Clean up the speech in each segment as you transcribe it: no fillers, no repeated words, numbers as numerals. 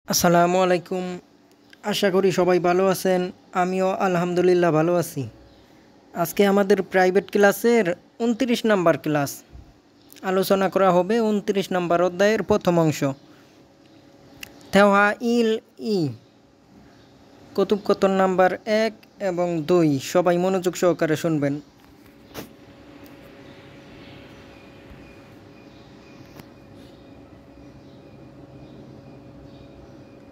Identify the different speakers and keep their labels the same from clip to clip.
Speaker 1: আসসালামু আলাইকুম। আশা করি সবাই ভালো আছেন। আমিও আলহামদুলিল্লাহ ভালো আছি। আজকে আমাদের প্রাইভেট ক্লাসের ২৯ নাম্বার ক্লাস। আলোচনা করা হবে ২৯ নাম্বার অধ্যায়ের প্রথম অংশ, তেওহা ইল ই, কথোপকথন নাম্বার ১ এবং ২। সবাই মনোযোগ সহকারে শুনবেন।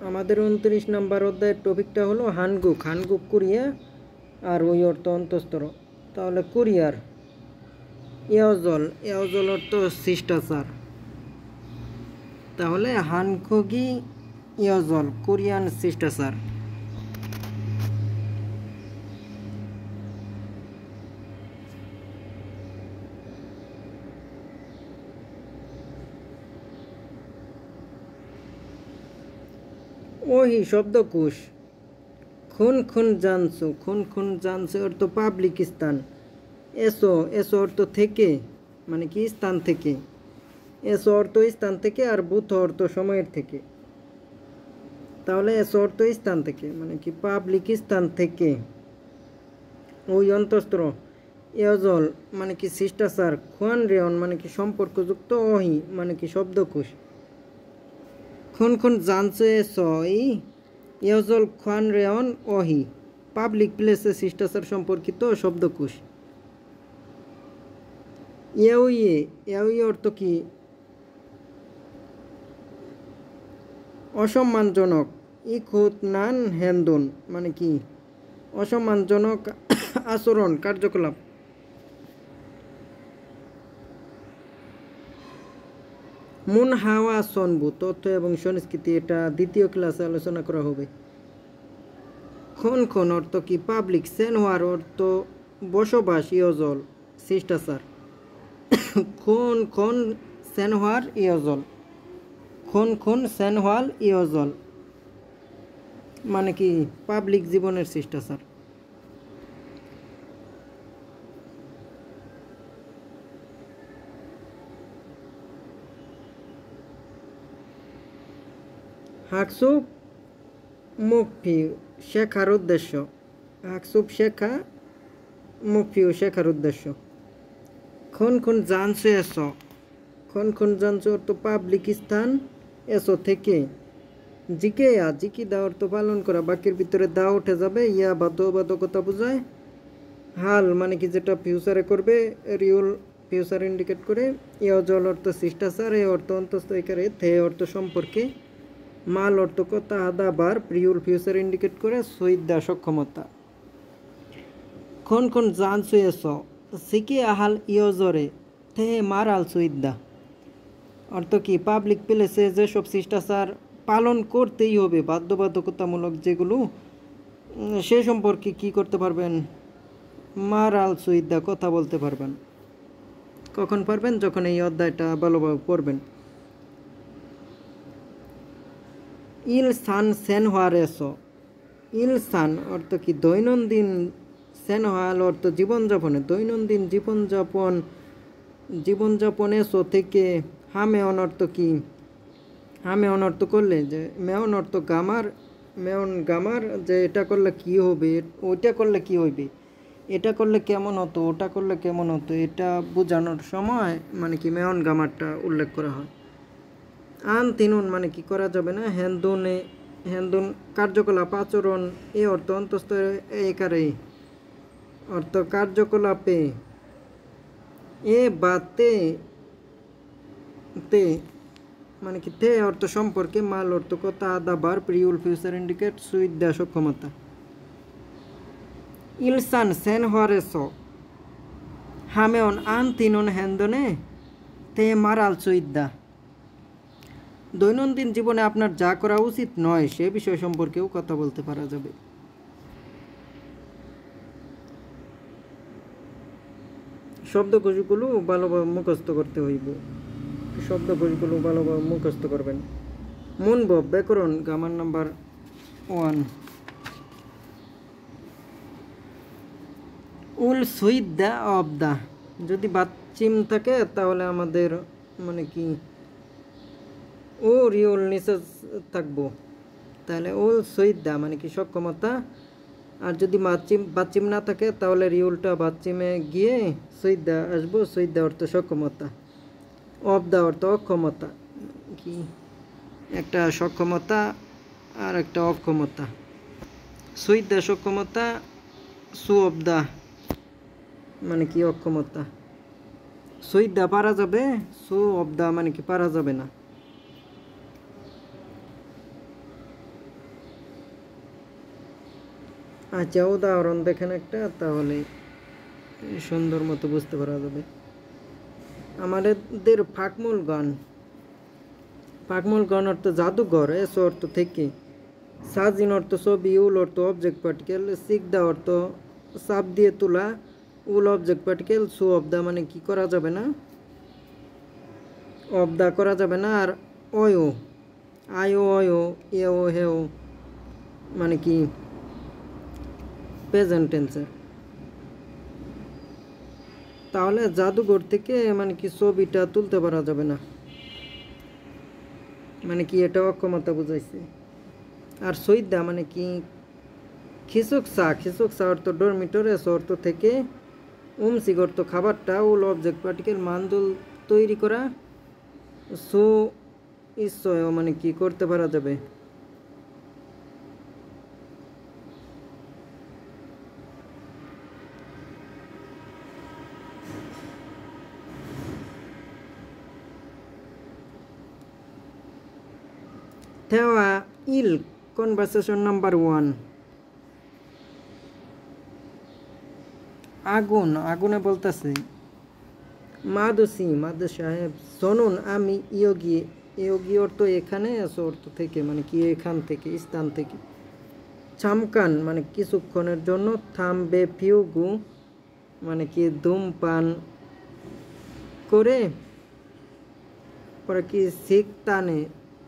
Speaker 1: আমাদের ২৯ নাম্বার অধ্যায়ের টপিকটা হলো হানগুক। হানগুক কোরিয়া আর ওই অর্থ অন্তঃস্তর। তাহলে কোরিয়ার ইয়াওজল, ইয়াওজল অর্থ শিষ্টাচার। তাহলে হানগুকি ইয়াওজল, কোরিয়ান শিষ্টাচার। ওহি শব্দকোষ। খুন খুন জানসু, খুন খুন জানসু অর্থ পাবলিক স্থান। এসো, এসো অর্থ থেকে, মানে কি স্থান থেকে। এসো অর্থ স্থান থেকে, আর বুথ অর্থ সময়ের থেকে। তাহলে এসো অর্থ স্থান থেকে, মানে কি পাবলিক স্থান থেকে। ওই অন্তঃস্ত্র। ইয়াজল মানে কি শিষ্টাচার। খুয়ান রেয়ন মানে কি সম্পর্কযুক্ত। ওহি মানে কি শব্দকোষ। খুন খুন জানসু এসো ই ইয়াজল খুয়ান রেয়ন ওহি, পাবলিক প্লেসে শিষ্টাচার সম্পর্কিত শব্দকোষ। ইয়াউইয়ে, ইয়াউইয়ে অর্থ কি অসম্মানজনক। ইখুত নান হেন্দুন মানে কি অসম্মানজনক আচরণ, কার্যকলাপ। মুন হাওয়া সনবু, তথ্য এবং সংস্কৃতি, এটা দ্বিতীয় ক্লাসে আলোচনা করা হবে। খন খন অর্থ কি পাবলিক। সেনওয়ার অর্থ বসবাস, ইয়জল শিষ্টাচার। খন খন সেনওয়ার ইয়জল, খন খন সেনওয়াল ইয়জল মানে কি পাবলিক জীবনের শিষ্টাচার। হাকসুপ মুখফিউ, শেখার উদ্দেশ্য। হাকসুপ শেখা, মুখফিউ শেখার উদ্দেশ্য। খন খন জানসু এসো, খন খন জানসু অর্থ পাবলিক স্থান, এসো থেকে। জিকে ইয়া, জিকি দা অর্থ পালন করা। বাক্যের ভিতরে দা উঠে যাবে, ইয়া বাধ্যবাধকতা বোঝায়। হাল মানে কি যেটা ফিউচারে করবে, রিউল ফিউচার ইন্ডিকেট করে। ইয়াজল অর্থ শিষ্টাচার, এ অর্থ অন্তঃস্থইকারে, থে অর্থ সম্পর্কে, মাল অর্থ কথা, আদা বার প্রিউল ফিউচার ইন্ডিকেট করে, সইদা সক্ষমতা। খন খন জানসু এসো সিকি আহাল ইয়জরে থে মারাল সুইদা অর্থ কি পাবলিক প্লেসে যেসব শিষ্টাচার পালন করতেই হবে, বাধ্যবাধকতামূলক যেগুলো, সে সম্পর্কে কি করতে পারবেন, মারাল সুইদা কথা বলতে পারবেন। কখন পারবেন? যখন এই অধ্যায়টা ভালোভাবে পড়বেন। ইল সান সেন হওয়ার এসো, ইল সান অর্থ কি দৈনন্দিন, সেন হওয়াল অর্থ জীবনযাপনে, দৈনন্দিন জীবনযাপন, জীবনযাপন এসো থেকে। হামেয়ন অর্থ কি, হামেয়ন অর্থ করলে যে মেয়ন অর্থ গামার, মেয়ন গামার যে এটা করলে কি হবে, ওইটা করলে কি হইবে, এটা করলে কেমন হতো, ওটা করলে কেমন হতো, এটা বোঝানোর সময় মানে কি মেয়ন গামারটা উল্লেখ করা হয়। আন তিনুন মানে কি করা যাবে না। হেন্দুনে, হেন্দুন কার্যকলাপ, আচরণ, এ অর্থ অন্তস্থ একারে অর্থ কার্যকলাপে। এ বা তে, তে মানে কি তে অর্থ সম্পর্কে, মাল অর্থ কথা, আদা বার প্রিউল ফিউচার ইন্ডিকেট, সুইদা সক্ষমতা। ইলসান সেন হরেস হামেয়ন আন তিনুন হেন্দনে তে মারাল সুইদা, দৈনন্দিন জীবনে আপনার যা করা উচিত নয় সে বিষয় সম্পর্কেও কথা বলতে পারা যাবে। শব্দকোষগুলো ভালোভাবে মুখস্থ করতে হইব, শব্দকোষগুলো ভালোভাবে মুখস্থ করবেন। মুনব ব্যাকরণ, গ্রামার নাম্বার 1। উল সুইদ দ্য অফ দ্য, যদি বাচ্চিম থাকে তাহলে আমাদের মানে কি ও রিউল নিচে থাকবো। তাহলে উল সৈদ্দা মানে কি সক্ষমতা। আর যদি বাচ্চিম না থাকে তাহলে রিউলটা বাচ্চিমে গিয়ে সৈদ্দা আসবো, সৈদ্দা অর্থ সক্ষমতা, অবদা অর্থ অক্ষমতা, কি একটা সক্ষমতা আর একটা অক্ষমতা। সৈদ্দা সক্ষমতা, সু অবদা মানে কি অক্ষমতা। সৈদ্দা পারা যাবে, সু অবদা মানে কি পারা যাবে না। আচ্ছা উদাহরণ দেখেন একটা, তাহলে সুন্দর মতো বুঝতে পারা যাবে। আমাদের ফাকমুল গান, ফাকমুল গান অর্থ জাদুঘর, এস অর্থ থেকে, সাজিন অর্থ ছবি, উল অর্থ অবজেক্ট পার্টিকেল, সিকদা অর্থ চাপ দিয়ে তোলা, উল অবজেক্ট পার্টিকেল, সু অবদা মানে কি করা যাবে না, অবদা করা যাবে না। আর অয়ো, আয়ো অয়ো এও হেও মানে কি প্রেজেন্ট টেন্সে। তাহলে জাদুঘর থেকে মানে কি ছবিটা তুলতে পারা যাবে না, মানে কি এটা অক্ষমতা বুঝাইছে। আর সৈদ্দা মানে কি খিচুক চা অর্থ ডরমিটর, এস অর্থ থেকে, উমসিক অর্থ খাবারটা, উল অবজেক্ট পার্টিকেল মান্দুল তৈরি করা, সু ইচ্ছয় মানে কি করতে পারা যাবে। Tewa il conversation number 1. আগুন, আগুনে বলতেছে মাদুসি মাদু সাহেব শুনুন আমি ইয়োগি, ইয়োগি অর্থ এখানে, এস অর্থ থেকে মানে কি এখান থেকে, স্থান থেকে। চামকান মানে কিছুক্ষণের জন্য, থামবে ফিউগু মানে কি ধূমপান করে, পরে কি সিকতানে,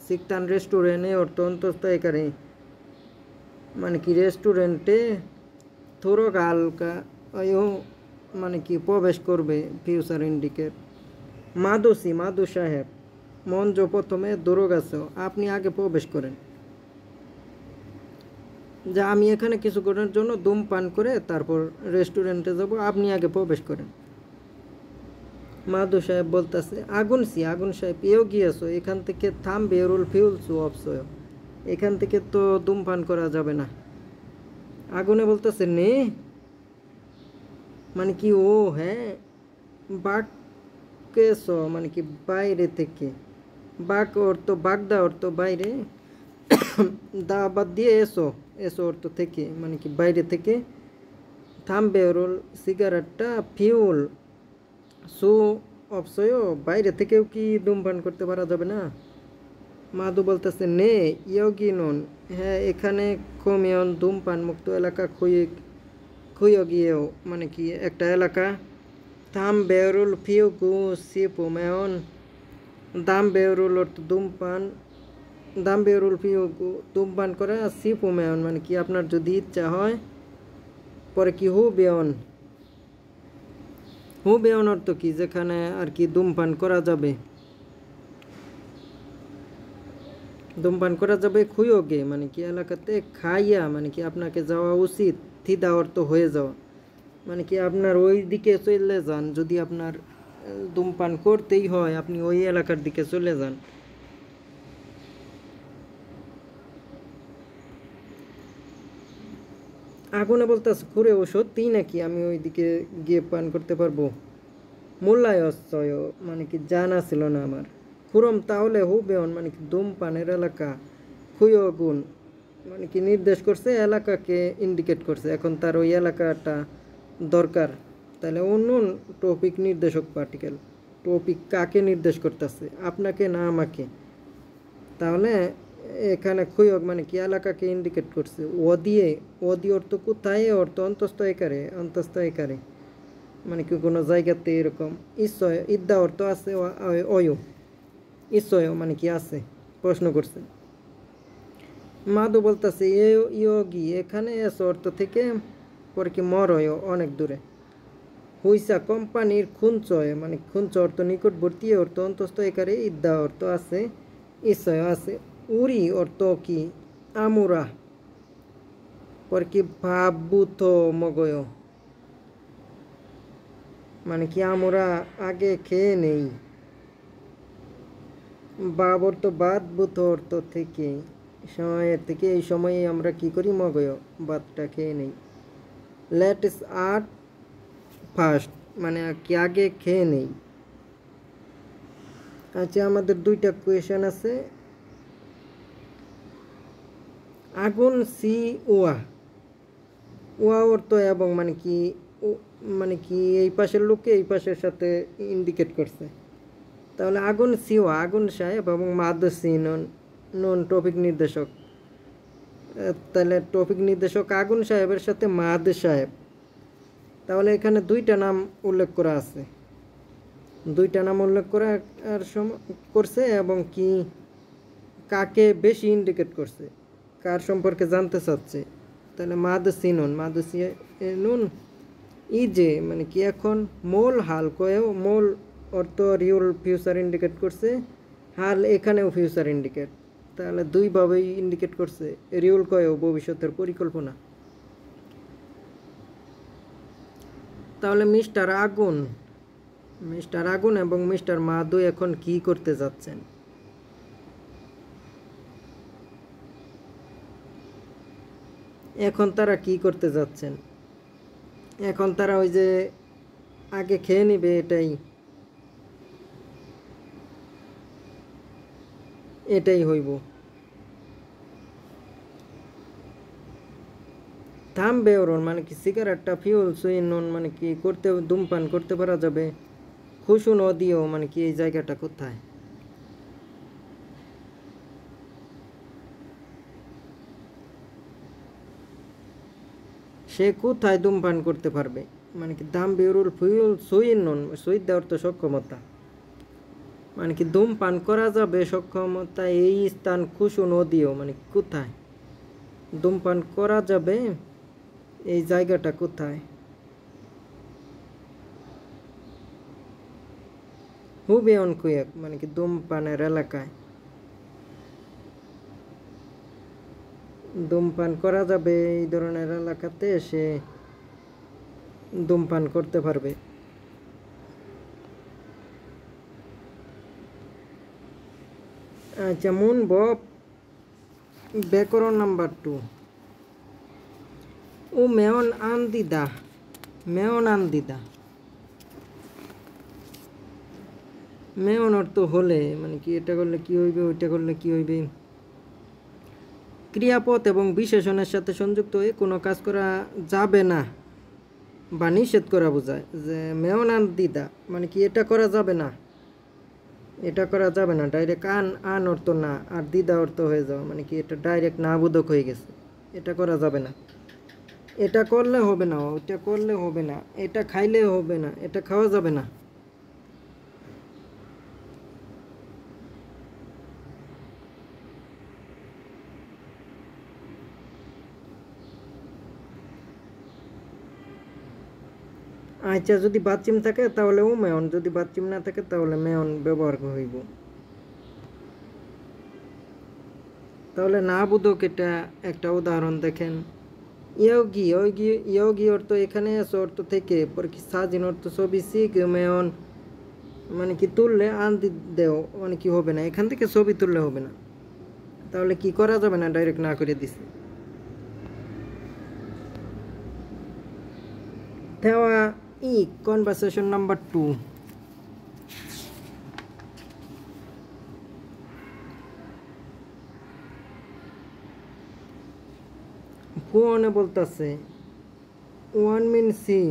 Speaker 1: সিকতান রেস্টুরেন্টে অর্থ অন্তস্থকারে মানে কি রেস্টুরেন্টে, থোড়ো গালকা আয়ো মানে কি প্রবেশ করবে, ফিউচার ইন্ডিকেট। মাদুসি মাদু সাহেব মঞ্জ প্রথমে দৌড়ো গেছে, আপনি আগে প্রবেশ করেন, যে আমি এখানে কিছুক্ষণের জন্য ধূমপান করে তারপর রেস্টুরেন্টে যাব, আপনি আগে প্রবেশ করেন। মাদু সাহেব বলতেছে আগুন সাহেব এও গিয়েছো, এখান থেকে থামবে রুল ফিউলসু অবসয়, এখান থেকে তো ধূমপান করা যাবে না। আগুনে বলতেছে নে মানে কি ও হ্যাঁ, বাঘ কেস মানে কি বাইরে থেকে, বাঘ অর্থ বাগদা অর্থ বাইরে, দা বাদ দিয়ে এসো, এসো অর্থ থেকে মানে কি বাইরে থেকে, থামবে রোল সিগারেটটা, ফিউল সু অবশ্যই বাইরে থেকেও কি ধূমপান করতে পারা যাবে না। মাদু বলতেছে নে ইয়োগি নন, হ্যাঁ এখানে কমিয়ন ধূমপান মুক্ত এলাকা খুইও গিয়েও মানে কি একটা এলাকা। থাম বেরুল ফিউ গু সিপু মেয়ন, দাম বেরুল অর্থ ধূমপান, দাম বেরুল ফিউ গু ধূমপান করা, সিপু মেয়ন মানে কি আপনার যদি ইচ্ছা হয়। পরে কি হু বেয়ন, হু বেয়ন অর্থ কি যেখানে আর কি ধূমপান করা যাবে, ধূমপান করা যাবে। খুইও গে মানে কি এলাকাতে, খাইয়া মানে কি আপনাকে যাওয়া উচিত, থিদা অর্থ হয়ে যাওয়া মানে কি আপনার ওই দিকে চলে যান, যদি আপনার ধূমপান করতেই হয় আপনি ওই এলাকার দিকে চলে যান। আগুনে বলতেছে ঘুরে ও সত্যিই নাকি আমি ওই দিকে গিয়ে পান করতে পারবো। মোল্লায় অশ্চয় মানে কি জানা ছিল না আমার। খুরম তাহলে হুবেয়ন মানে কি ধূমপানের এলাকা, খুইও গুণ মানে কি নির্দেশ করছে, এলাকাকে ইন্ডিকেট করছে, এখন তার ওই এলাকাটা দরকার। তাহলে অন্য টপিক নির্দেশক পার্টিকেল, টপিক কাকে নির্দেশ করতেছে, আপনাকে না আমাকে। তাহলে এখানে খুয়ক মানে কি এলাকাকে ইন্ডিকেট করছে। ও দিয়ে অর্থ কোথায়, অর্থ অন্তস্থকারে মানে কি কোনো জায়গাতে এরকম। ঈশ্বয় ইদ্যা অর্থ আছে, অয় ঈশ্বয় মানে কি আছে, প্রশ্ন করছে। মাদু বলতেছে ইয়োগি এখানে এস অর্থ থেকে, পরে কি মরয় অনেক দূরে। হুইসা কোম্পানির খুঞ্চয় মানে খুঞ্চ অর্থ নিকটবর্তী, অর্থ অন্তস্থকারে, ইদ্যা অর্থ আছে, ঈশ্বয় আছে। উরি অর্থ কি আমুরা পর কি ভাবুত মগয় মানে কি আমরা আগে খেয়ে নেই। বাব অর্থ বাদ, বুত অর্থ থেকে, সময়ের থেকে এই সময়ে আমরা কি করি মগয় ভাতটা খেয়ে নেই। লেট ইস আর্ট ফার্স্ট মানে কি আগে খেয়ে নেই। আচ্ছা আমাদের দুইটা কোয়েশন আছে। আগুন সি ওয়া, ওয়া অর্থ এবং মানে কি এই পাশের লোককে এই পাশের সাথে ইন্ডিকেট করছে। তাহলে আগুন সিওয়া আগুন সাহেব এবং মাদসি নন টপিক নির্দেশক। তাহলে টপিক নির্দেশক আগুন সাহেবের সাথে মাদ সাহেব। তাহলে এখানে দুইটা নাম উল্লেখ করা আছে, দুইটা নাম উল্লেখ করা করছে এবং কি কাকে বেশি ইন্ডিকেট করছে, কার সম্পর্কে জানতে চাচ্ছে। তাহলে মাদসি নুন ই যে মানে কি এখন মোল হাল কয়েও মোল অর্থ রিউল ফিউচার ইন্ডিকেট করছে, হাল এখানেও ফিউচার ইন্ডিকেট। তাহলে দুইভাবেই ইন্ডিকেট করছে, রিউল কয়েও ভবিষ্যতের পরিকল্পনা। তাহলে মিস্টার আগুন এবং মিস্টার মাধু এখন কি করতে যাচ্ছেন? এখন তারা কি করতে যাচ্ছেন? এখন তারা ওই যে আগে খেয়ে নিবে এটাই হইব। থামবে ওরন মানে কি সিগারেটটা ফিউল সুইন মানে কি করতে ধূমপান করতে পারা যাবে। খুশু নদীও মানে কি এই জায়গাটা কোথায়? সে কোথায় ধূমপান করতে পারবে মানে কি দাম বেরুল ফুল সুইন সুইদ দেওয়ার তো সক্ষমতা মানে কি ধূমপান করা যাবে সক্ষমতা এই স্থান খুশু নদীও মানে কোথায় ধূমপান করা যাবে এই জায়গাটা কোথায়? হুবেয়ন কুয়েক মানে কি ধূমপানের এলাকায়। ধূমপান করা যাবে এই ধরনের এলাকাতে সে ধূমপান করতে পারবে। আচ্ছা মুন বব ব্যাকরণ নাম্বার 2। ও মেয়ন আন্দিদা মেয়ন অর্থ হলে মানে কি এটা করলে কি হইবে ওইটা করলে কি হইবে। ক্রিয়াপদ এবং বিশেষণের সাথে সংযুক্ত হয়ে কোনো কাজ করা যাবে না বা নিষেধ করা বোঝায়। যে মেয়নান্দিদা মানে কি এটা করা যাবে না, এটা করা যাবে না। ডাইরেক্ট আন অর্থ না, আর দিদা অর্থ হয়ে যাওয়া মানে কি এটা ডাইরেক্ট না বোধক হয়ে গেছে, এটা করা যাবে না। এটা করলে হবে না, ওটা করলে হবে না, এটা খাইলে হবে না, এটা খাওয়া যাবে না। আচ্ছা যদি বাথচিম থাকে তাহলে ও মেয়ন, যদি বাথচিম না থাকে তাহলে মেয়ন ব্যবহার হইব। তাহলে না বোধক এটা একটা উদাহরণ দেখেন। ইয়োগি অর্থ এখানে আছে অর্থ থেকে পর কি সাজিন অর্থ ছবি শিখ মেয়ন মানে কি তুললে আন্দি দেও মানে কি হবে না, এখান থেকে ছবি তুললে হবে না। তাহলে কি করা যাবে না, ডাইরেক্ট না করে দিছে। দেওয়া কনভারসেশন নাম্বার 2। ফোনে বলতেছে ওয়ান মিন সি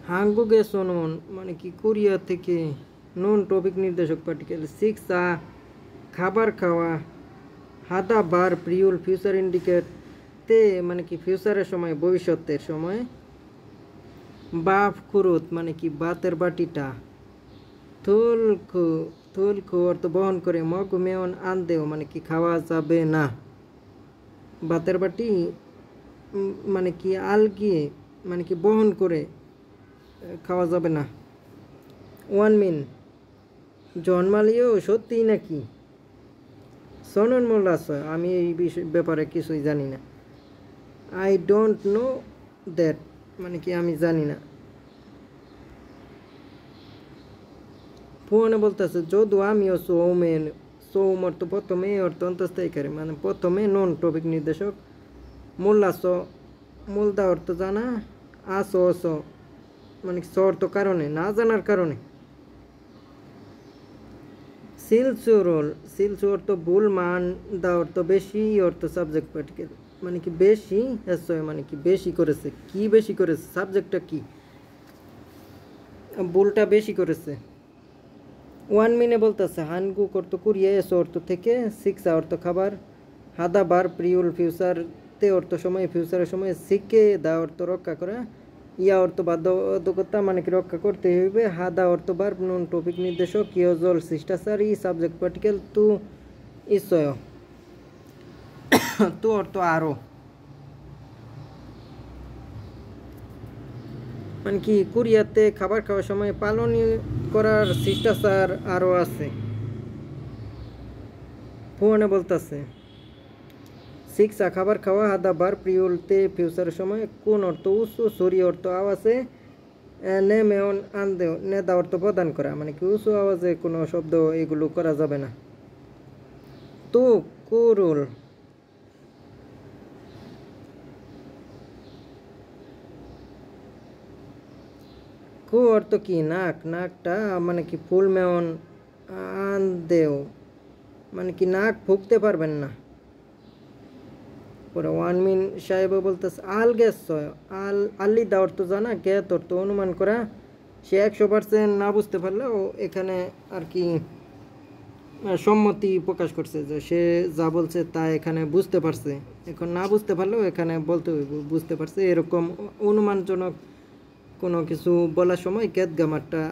Speaker 1: হাঙ্গুগে সোনন মানে কি কোরিয়া থেকে নন টপিক নির্দেশক পার্টিকেল 6 খাবার খাওয়া হাদা বার প্রিউল ফিউচার ইন্ডিকেট তে মানে কি ফিউচারের সময় ভবিষ্যতের সময়। বাফ খুরুত মানে কি বাতের বাটিটা। থুলখু অর্থ বহন করে মগ মেয়ন আনদেও মানে কি খাওয়া যাবে না। বাতের বাটি মানে কি আলগিয়ে মানে কি বহন করে খাওয়া যাবে না। ওয়ান মিন জন্মালিও সত্যিই নাকি স্বর্ণমূলাশয় আমি এই ব্যাপারে কিছুই জানি না। আই ডোন্ট নো দ্যাট মানে কি আমি জানি না। পুয়ানে বলতেছে যদু আমিও সৌমেন, সৌম অর্থ প্রথমে, অর্থ অন্তস্থায়ীকারী মানে প্রথমে নন টপিক নির্দেশক, মূল্যাস মূলদা অর্থ জানা, আস অস মানে স অর্থ কারণে না জানার কারণে, সিলচুরল সিলচু অর্থ ভুল, মান দা অর্থ বেশি, অর্থ সাবজেক্ট পার্টিকেল মানে কি বেশি, মানে কি বেশি করেছে, কি বেশি করেছে, সাবজেক্টটা কি, ভুলটা বেশি করেছে। ওয়ান মিনে বলতেছে হানগু অর্থ কুরিয়া, এসো অর্থ থেকে, সিক্সা অর্থ খাবার, হাদা বার প্রিউল ফিউচার তে অর্থ সময়, ফিউচারের সময়, সিকে দা অর্থ রক্ষা করা, ইয়া অর্থ বাধ্যবাধকতা মানে কি রক্ষা করতে হইবে, হাদা অর্থ বার নুন টপিক নির্দেশক, ইয়জল শিষ্টাচার, ই সাবজেক্ট পার্টিকেল, তু ইসয় তু অর্থ আরো মানে কি কোরিয়াতে খাবার খাওয়ার সময় পালন করার শিষ্টাচার আরও আছে। ফোনে বলতেছে শিক্ষা খাবার খাওয়া, হাদা বার প্রিয়লতে ফিউচারের সময়, কোন অর্থ উঁচু, সরি অর্থ আওয়াজে, নে মেয়ন আনদেও নেদা অর্থ প্রদান করা মানে কি উঁচু আওয়াজে কোনো শব্দ এগুলো করা যাবে না। তো কুরুল কু অর্থ কি নাক, নাকটা মানে কি ফুল মেয়ন আনদেও মানে কি নাক ফুঁকতে পারবেন না। পরে ওয়ানমিন সাহেব বলতেছে আল গ্যাস আল আল্লি দা অর্থ জানা, জ্ঞাত অর্থ অনুমান করা, সে 100% না বুঝতে পারলেও এখানে আর কি সম্মতি প্রকাশ করছে যে সে যা বলছে তা এখানে বুঝতে পারছে, এখন না বুঝতে পারলেও এখানে বলতে বুঝতে পারছে, এরকম অনুমানজনক কোনো কিছু বলার সময় গ্যাত গামারটা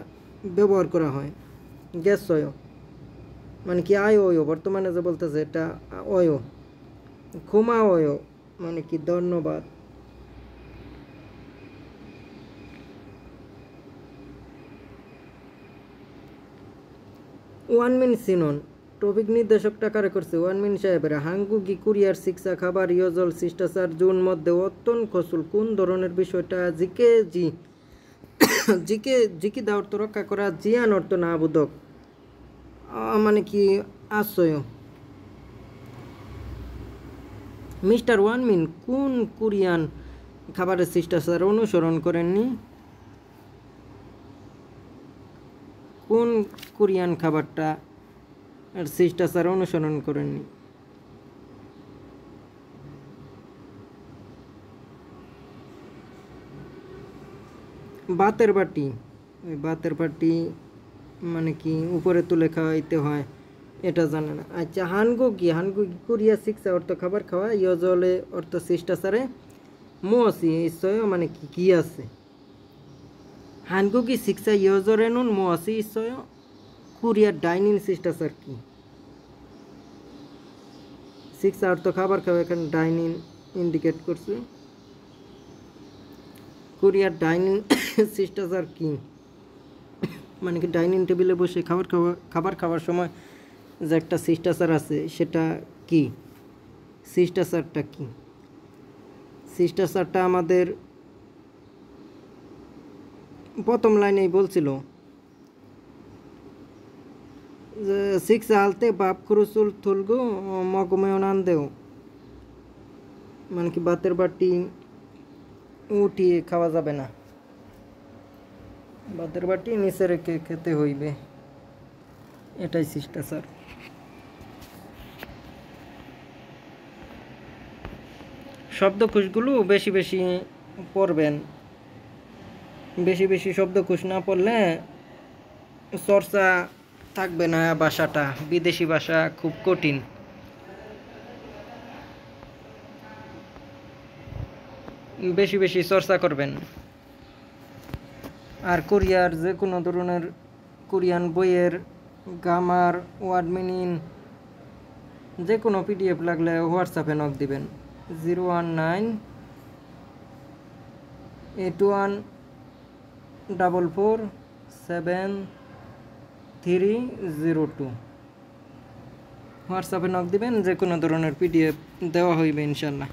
Speaker 1: ব্যবহার করা হয়। গ্যাস মানে কি আয় ওয় বর্তমানে যে বলতেছে এটা অয়, ক্ষমা অয় মানে কি ধন্যবাদ। ওয়ান মিন সিনন টপিক নির্দেশকটা কারে করছে ওয়ান মিন সাহেবেরা, হাঙ্গুগি কুরিয়ার শিক্ষা খাবার ইয়জল শিষ্টাচার জুন মধ্যে অত্যন কসুল কোন ধরনের বিষয়টা, জিকে জি জিকে জিকি দা অর্থ রক্ষা করা, জিয়ান অর্থ না বোধক মানে কি আশ্রয়। মিস্টার ওয়ান মিন কোন কোরিয়ান খাবারের শিষ্টাচার অনুসরণ করেননি, কোন কোরিয়ান খাবারটা আর শিষ্টাচার অনুসরণ করেননি। বাতের বাটি, ওই বাতের বাটি মানে কি উপরে তুলে খাওয়াইতে হয় এটা জানে না। আচ্ছা হানগুগি কোরিয়া শিক্ষা অর্থ খাবার খাওয়া, ইয়জলে অর্থ শিষ্টাচারে, মোসি ইসয় মানে কি কি আছে, হানগুগি শিক্ষা ইয়জরে নুন মোসি ইসয়, কোরিয়ার ডাইনিং শিষ্টাচার কি, শিক্ষা অর্থ খাবার খাওয়া এখানে ডাইনিং ইন্ডিকেট করছে, কোরিয়ার ডাইনিং শিষ্টাচার কি মানে কি ডাইনিং টেবিলে বসে খাবার খাওয়ার সময় যে একটা শিষ্টাচার আছে সেটা কি, শিষ্টাচারটা কি, শিষ্টাচারটা আমাদের প্রথম লাইনেই বলছিল যে শিক্ষা হালতে বাপ খুরুসুল থুলগু মগমেও নান দেও মানে কি বাতের বাটি উঠিয়ে খাওয়া যাবে না, বাতের বাটি নিচে রেখে খেতে হইবে, এটাই শিষ্টাচার। শব্দকোষগুলো বেশি বেশি পড়বেন, বেশি বেশি শব্দকোষ না পড়লে চর্চা থাকবে না, ভাষাটা বিদেশি ভাষা খুব কঠিন। বেশি বেশি চর্চা করবেন। আর কোরিয়ার যে কোনো ধরনের কোরিয়ান বইয়ের গ্রামার, ওয়ার্ড মিনিং যে কোনো পিডিএফ লাগলে হোয়াটসঅ্যাপে নক দিবেন 0198144470302। হোয়াটসঅ্যাপে নক দিবেন, যে কোনো ধরনের পিডিএফ দেওয়া হইবে ইনশাল্লাহ।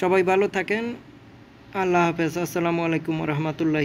Speaker 1: সবাই ভালো থাকেন। আল্লাহ হাফেজ। আসসালামু আলাইকুম রহমতুল্লাহ।